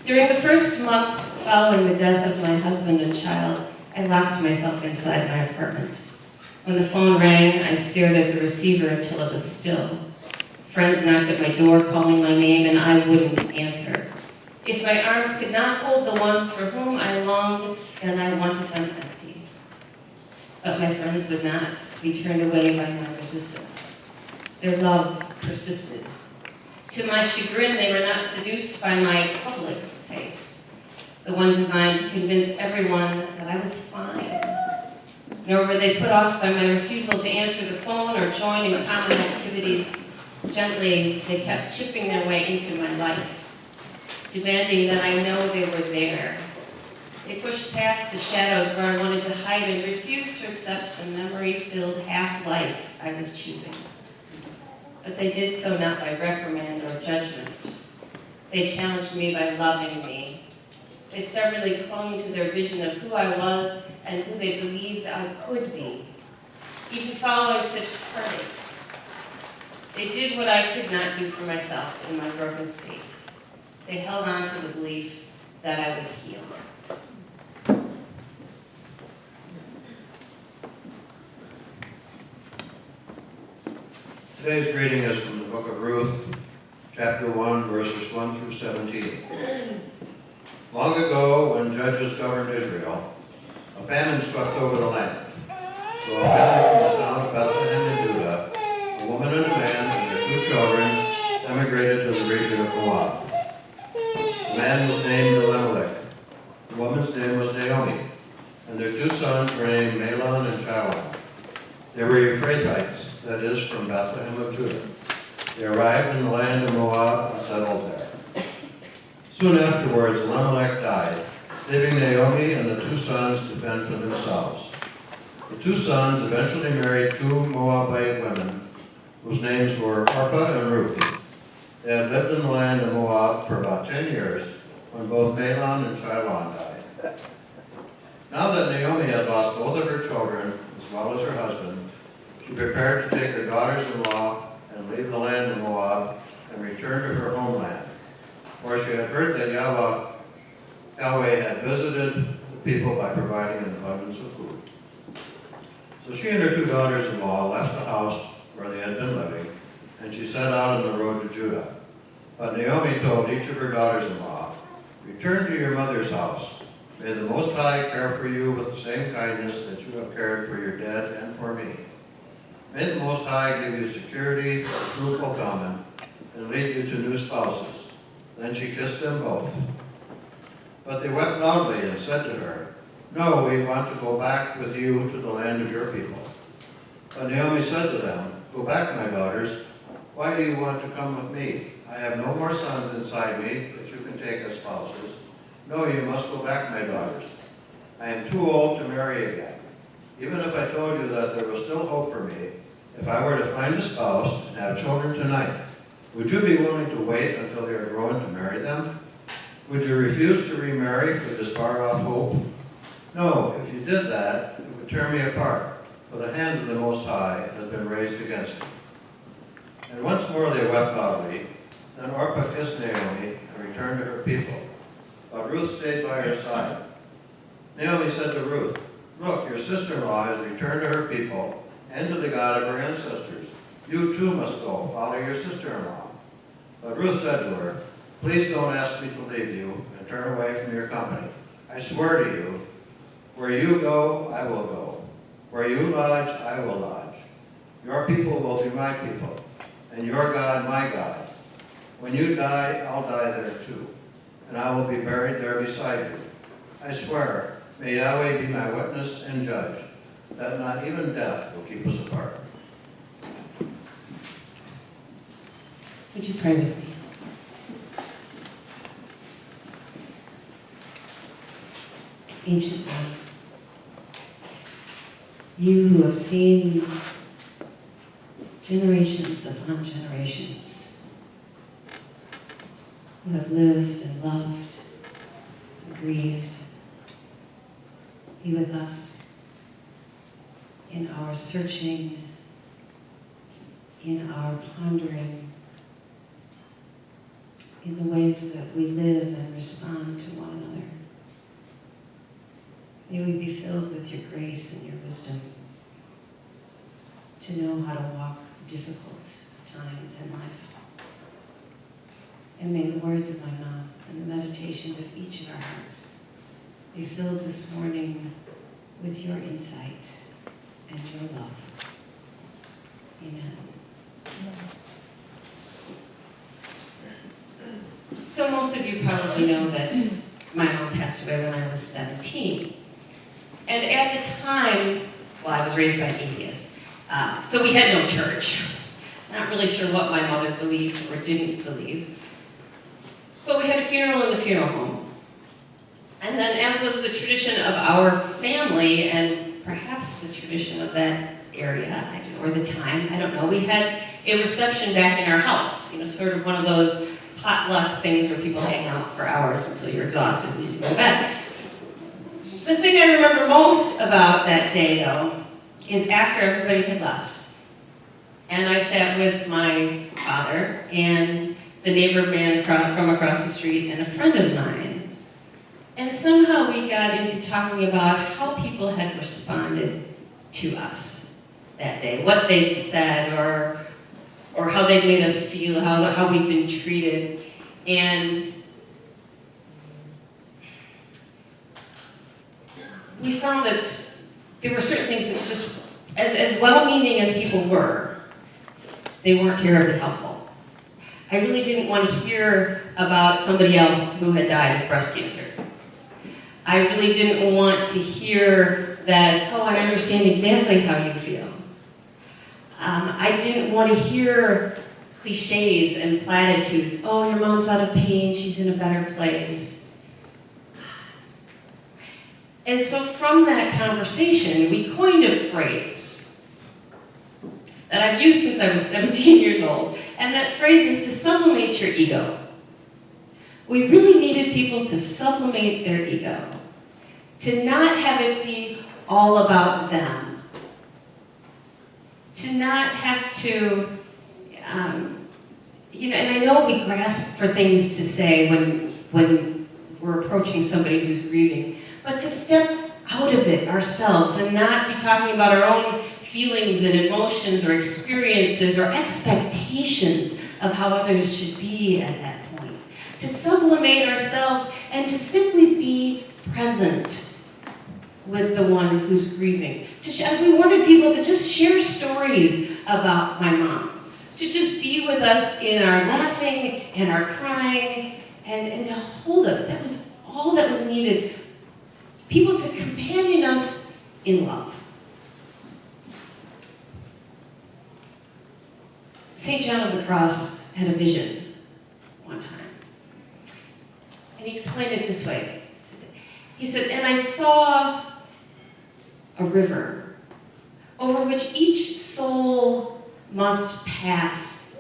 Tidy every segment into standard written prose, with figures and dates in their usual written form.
During the first months following the death of my husband and child, I locked myself inside my apartment. When the phone rang, I stared at the receiver until it was still. Friends knocked at my door calling my name, and I wouldn't answer. If my arms could not hold the ones for whom I longed, then I wanted them empty. But my friends would not be turned away by my resistance. Their love persisted. To my chagrin, they were not seduced by my public face, the one designed to convince everyone that I was fine. Nor were they put off by my refusal to answer the phone or join in common activities. Gently, they kept chipping their way into my life, demanding that I know they were there. They pushed past the shadows where I wanted to hide and refused to accept the memory-filled half-life I was choosing. But they did so not by reprimand or judgment. They challenged me by loving me. They stubbornly clung to their vision of who I was and who they believed I could be, even following such heartache. They did what I could not do for myself in my broken state. They held on to the belief that I would heal. Today's reading is from the book of Ruth, chapter 1, verses 1 through 17. Long ago, when judges governed Israel, a famine swept over the land. So a family from the town of Bethlehem in Judah, a woman and a man and their 2 children, emigrated to the region of Moab. The man was named Elimelech. The woman's name was Naomi, and their 2 sons were named Mahlon and Chilion. They were Ephrathites, that is, from Bethlehem of Judah. They arrived in the land of Moab and settled there. Soon afterwards, Elimelech died, leaving Naomi and the 2 sons to fend for themselves. The 2 sons eventually married 2 Moabite women, whose names were Orpah and Ruth. They had lived in the land of Moab for about 10 years when both Mahlon and Chilion died. Now that Naomi had lost both of her children, as well as her husband, she prepared to take her daughters-in-law and leave the land of Moab and return to her homeland, for she had heard that Yahweh had visited the people by providing an abundance of food. So she and her 2 daughters-in-law left the house where they had been living, and she set out on the road to Judah. But Naomi told each of her daughters-in-law, "Return to your mother's house. May the Most High care for you with the same kindness that you have cared for your dead and for me. May the Most High give you security through fulfillment and lead you to new spouses." Then she kissed them both. But they wept loudly and said to her, "No, we want to go back with you to the land of your people." But Naomi said to them, "Go back, my daughters. Why do you want to come with me? I have no more sons inside me that you can take as spouses. No, you must go back, my daughters. I am too old to marry again. Even if I told you that there was still hope for me, if I were to find a spouse and have children tonight, would you be willing to wait until they are grown to marry them? Would you refuse to remarry for this far-off hope? No, if you did that, it would tear me apart, for the hand of the Most High has been raised against me." And once more they wept loudly. Then Orpah kissed Naomi and returned to her people. But Ruth stayed by her side. Naomi said to Ruth, "Look, your sister-in-law has returned to her people and to the God of her ancestors. You too must go, follow your sister-in-law." But Ruth said to her, "Please don't ask me to leave you and turn away from your company. I swear to you, where you go, I will go. Where you lodge, I will lodge. Your people will be my people, and your God my God. When you die, I'll die there too, and I will be buried there beside you. I swear, may Yahweh be my witness and judge, that not even death will keep us apart." Would you pray with me? Ancient One, you who have seen generations upon generations, who have lived and loved and grieved, be with us in our searching, in our pondering, in the ways that we live and respond to one another. May we be filled with your grace and your wisdom to know how to walk the difficult times in life. And may the words of my mouth and the meditations of each of our hearts be filled this morning with your insight and your love. Amen. So most of you probably know that my mom passed away when I was 17. And at the time, well, I was raised by an atheist, so we had no church. Not really sure what my mother believed or didn't believe. But we had a funeral in the funeral home. And then, as was the tradition of our family, and perhaps the tradition of that area, or the time, I don't know, we had a reception back in our house, sort of one of those potluck things where people hang out for hours until you're exhausted and need to go to bed. The thing I remember most about that day, though, is after everybody had left. And I sat with my father and the neighbor man from across the street and a friend of mine. And somehow we got into talking about how people had responded to us that day, what they'd said or how they'd made us feel, how we'd been treated. And we found that there were certain things that just, as well-meaning as people were, they weren't terribly helpful. I really didn't want to hear about somebody else who had died of breast cancer. I really didn't want to hear that, oh, I understand exactly how you feel. I didn't want to hear cliches and platitudes. Oh, your mom's out of pain, she's in a better place. And so from that conversation, we coined a phrase that I've used since I was 17 years old, and that phrase is to sublimate your ego. We really needed people to sublimate their ego, to not have it be all about them, to not have to, and I know we grasp for things to say when we're approaching somebody who's grieving, but to step out of it ourselves and not be talking about our own feelings and emotions or experiences or expectations of how others should be at that point. To sublimate ourselves and to simply be present with the one who's grieving. We wanted people to just share stories about my mom, to just be with us in our laughing and our crying and to hold us. That was all that was needed. People to companion us in love. St. John of the Cross had a vision one time. And he explained it this way. He said, and I saw a river over which each soul must pass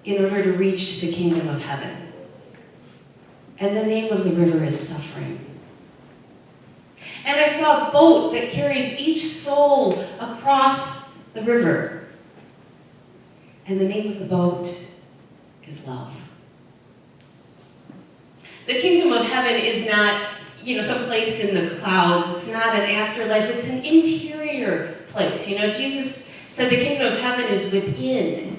in order to reach the kingdom of heaven. And the name of the river is suffering. And I saw a boat that carries each soul across the river. And the name of the boat is love. The kingdom of heaven is not, some place in the clouds. It's not an afterlife. It's an interior place. Jesus said the kingdom of heaven is within.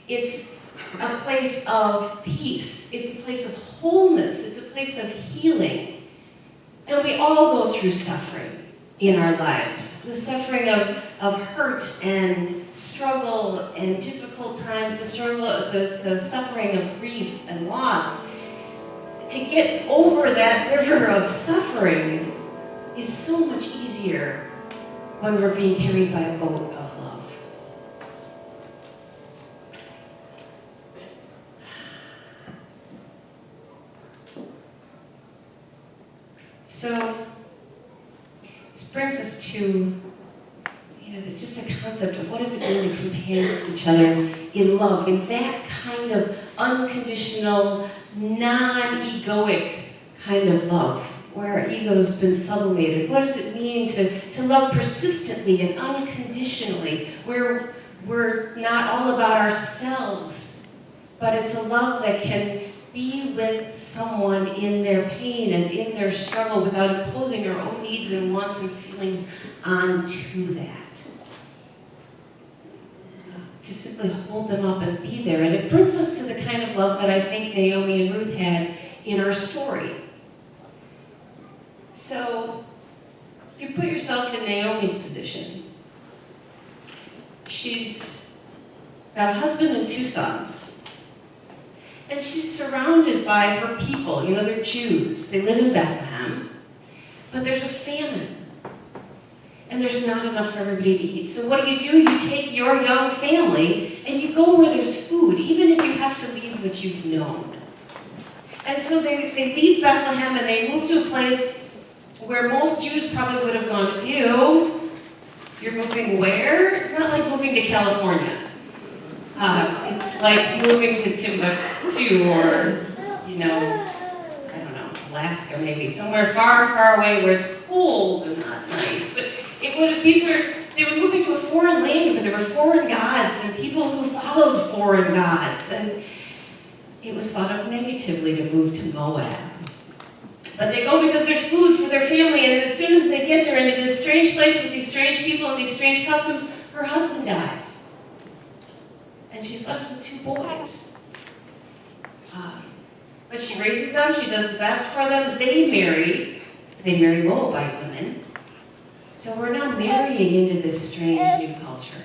It's a place of peace. It's a place of wholeness. It's a place of healing. And we all go through suffering in our lives. The suffering of hurt and struggle and difficult times, the suffering of grief and loss. To get over that river of suffering is so much easier when we're being carried by a boat of love. So, this brings us to, just a concept of what does it mean to companion each other in love, in that kind of unconditional, non-egoic kind of love, where our ego's been sublimated. What does it mean to love persistently and unconditionally, where we're not all about ourselves, but it's a love that can be with someone in their pain and in their struggle without imposing our own needs and wants and feelings onto that. To simply hold them up and be there. And it brings us to the kind of love that I think Naomi and Ruth had in our story. So, if you put yourself in Naomi's position, she's got a husband and 2 sons. And she's surrounded by her people. You know, they're Jews. They live in Bethlehem. But there's a famine. And there's not enough for everybody to eat. So what do? You take your young family and you go where there's food, even if you have to leave what you've known. And so they leave Bethlehem and they move to a place where most Jews probably would have gone, ew, you're moving where? It's not like moving to California. It's like moving to Timbuktu or, I don't know, Alaska maybe, somewhere far, far away where it's cold and not nice. But they were moving to a foreign land where there were foreign gods and people who followed foreign gods. And it was thought of negatively to move to Moab. But they go because there's food for their family, and as soon as they get there into this strange place with these strange people and these strange customs, her husband dies. And she's left with 2 boys. But she raises them, she does the best for them. They marry Moabite women. So we're now marrying into this strange new culture.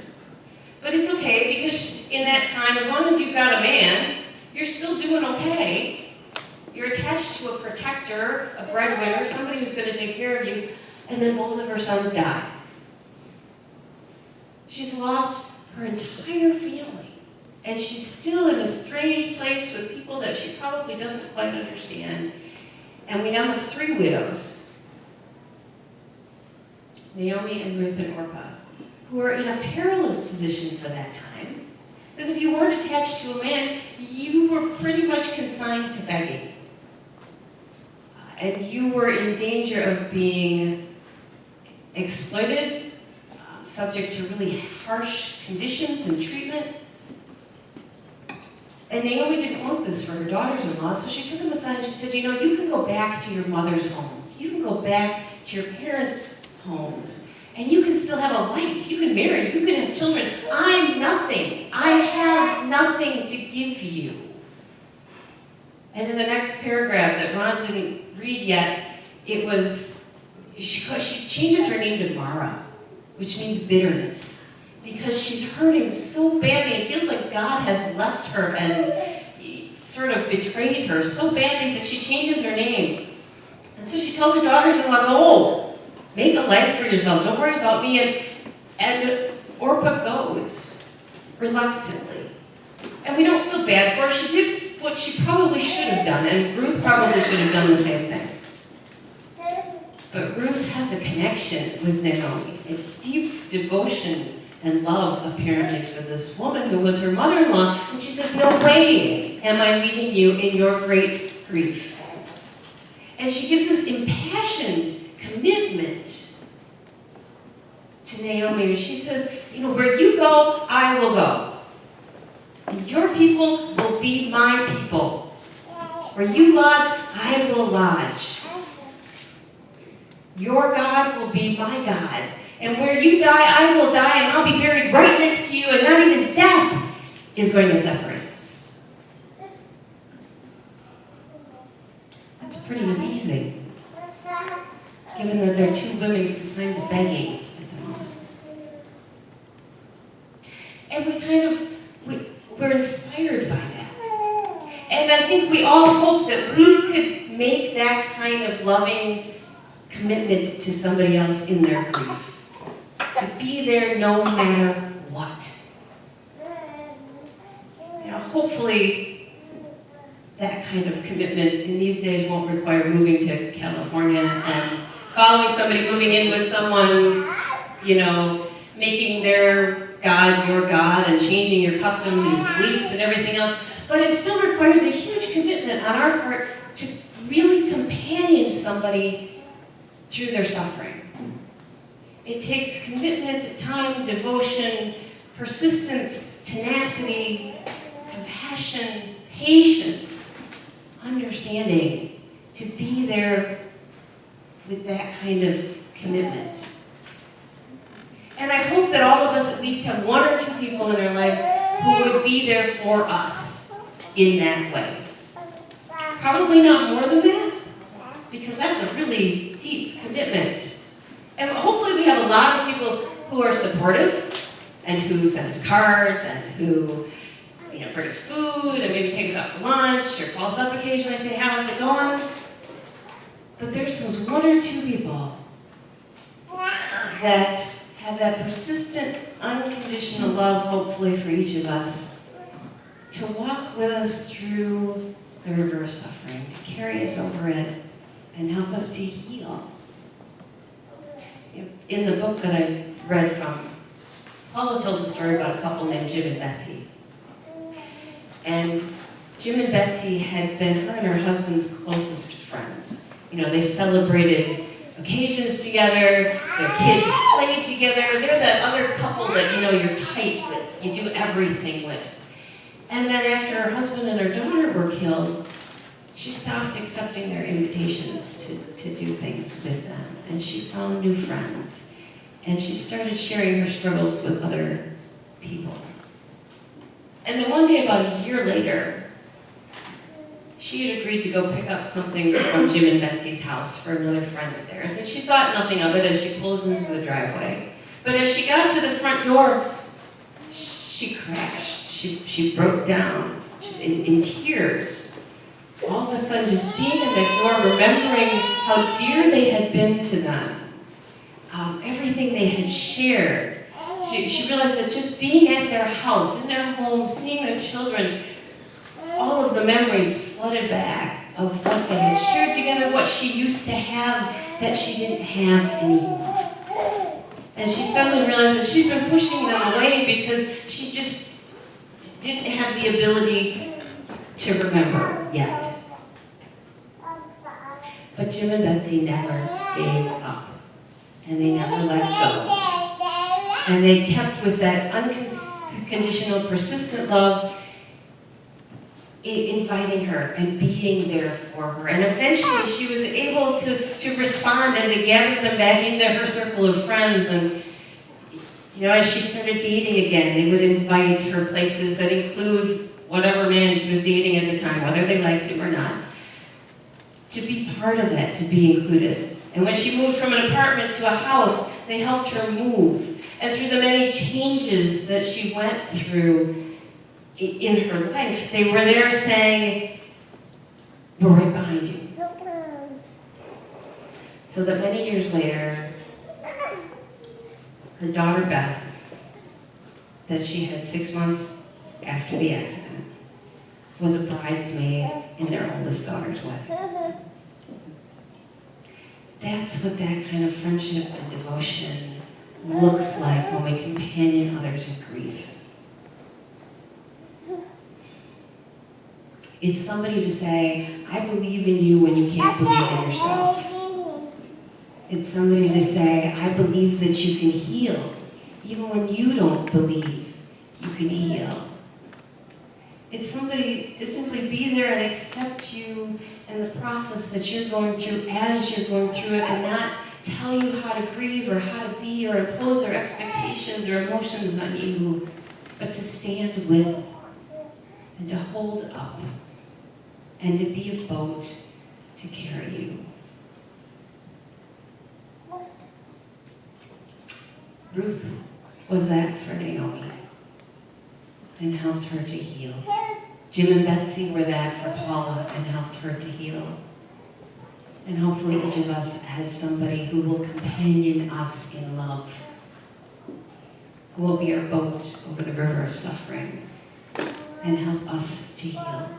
But it's okay, because in that time, as long as you've got a man, you're still doing okay. You're attached to a protector, a breadwinner, somebody who's going to take care of you, and then both of her sons die. She's lost her entire family. And she's still in a strange place with people that she probably doesn't quite understand. And we now have 3 widows, Naomi and Ruth and Orpah, who are in a perilous position for that time. Because if you weren't attached to a man, you were pretty much consigned to begging. And you were in danger of being exploited, subject to really harsh conditions and treatment. And Naomi didn't want this for her daughters-in-law, so she took them aside and she said, you can go back to your mother's homes. You can go back to your parents' homes. And you can still have a life. You can marry. You can have children. I'm nothing. I have nothing to give you. And in the next paragraph that Ron didn't read yet, it was, she changes her name to Mara, which means bitterness. Because she's hurting so badly and feels like God has left her and sort of betrayed her so badly that she changes her name. And so she tells her daughters-in-law, go, make a life for yourself. Don't worry about me. And Orpah goes, reluctantly. And we don't feel bad for her. She did what she probably should have done, and Ruth probably should have done the same thing. But Ruth has a connection with Naomi, a deep devotion and love, apparently, for this woman who was her mother-in-law. And she says, no way am I leaving you in your great grief. And she gives this impassioned commitment to Naomi. She says, where you go, I will go. And your people will be my people. Where you lodge, I will lodge. Your God will be my God. And where you die, I will die, and I'll be buried right next to you, and not even death is going to separate us. That's pretty amazing, given that there are 2 women consigned to begging at the moment. And we're inspired by that. And I think we all hope that we could make that kind of loving commitment to somebody else in their grief. To be there no matter what. Hopefully that kind of commitment in these days won't require moving to California and following somebody, moving in with someone, making their God your God and changing your customs and beliefs and everything else. But it still requires a huge commitment on our part to really companion somebody through their suffering. It takes commitment, time, devotion, persistence, tenacity, compassion, patience understanding, to be there with that kind of commitment. And I hope that all of us at least have one or two people in our lives who would be there for us in that way. Probably not more than that, because that's a really deep commitment. And hopefully we have a lot of people who are supportive and who send us cards and who bring us food and maybe take us out for lunch or call us up occasionally and say, how's it going? But there's those one or two people that have that persistent, unconditional love, hopefully for each of us, to walk with us through the river of suffering, to carry us over it and help us to heal. In the book that I read from, Paula tells a story about a couple named Jim and Betsy. And Jim and Betsy had been her and her husband's closest friends. They celebrated occasions together, their kids played together. They're that other couple that you're tight with, you do everything with. And then after her husband and her daughter were killed, she stopped accepting their invitations to do things with them. And she found new friends. And she started sharing her struggles with other people. And then one day, about a year later, she had agreed to go pick up something from Jim and Betsy's house for another friend of theirs. And she thought nothing of it as she pulled into the driveway. But as she got to the front door, she crashed. She broke down in tears. All of a sudden, just being in that door, remembering how dear they had been to them, everything they had shared. She realized that just being at their house, in their home, seeing their children, all of the memories flooded back of what they had shared together, what she used to have that she didn't have anymore. And she suddenly realized that she'd been pushing them away because she just didn't have the ability to remember yet. But Jim and Betsy never gave up. And they never let go. And they kept with that unconditional, persistent love, inviting her and being there for her. And eventually she was able to respond and to gather them back into her circle of friends. And as she started dating again, they would invite her places that include whatever man she was dating at the time, whether they liked him or not, to be part of that, to be included. And when she moved from an apartment to a house, they helped her move. And through the many changes that she went through in her life, they were there saying, we're right behind you. So that many years later, her daughter Beth, that she had 6 months after the accident, was a bridesmaid in their oldest daughter's wedding. That's what that kind of friendship and devotion looks like when we companion others in grief. It's somebody to say, I believe in you when you can't believe in yourself. It's somebody to say, I believe that you can heal, even when you don't believe you can heal. It's somebody to simply be there and accept you and the process that you're going through as you're going through it, and not tell you how to grieve or how to be or impose their expectations or emotions on you, but to stand with and to hold up and to be a boat to carry you. Ruth was that for Naomi and helped her to heal. Jim and Betsy were that for Paula and helped her to heal. And hopefully each of us has somebody who will companion us in love, who will be our boat over the river of suffering and help us to heal.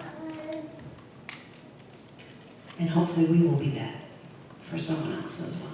And hopefully we will be that for someone else as well.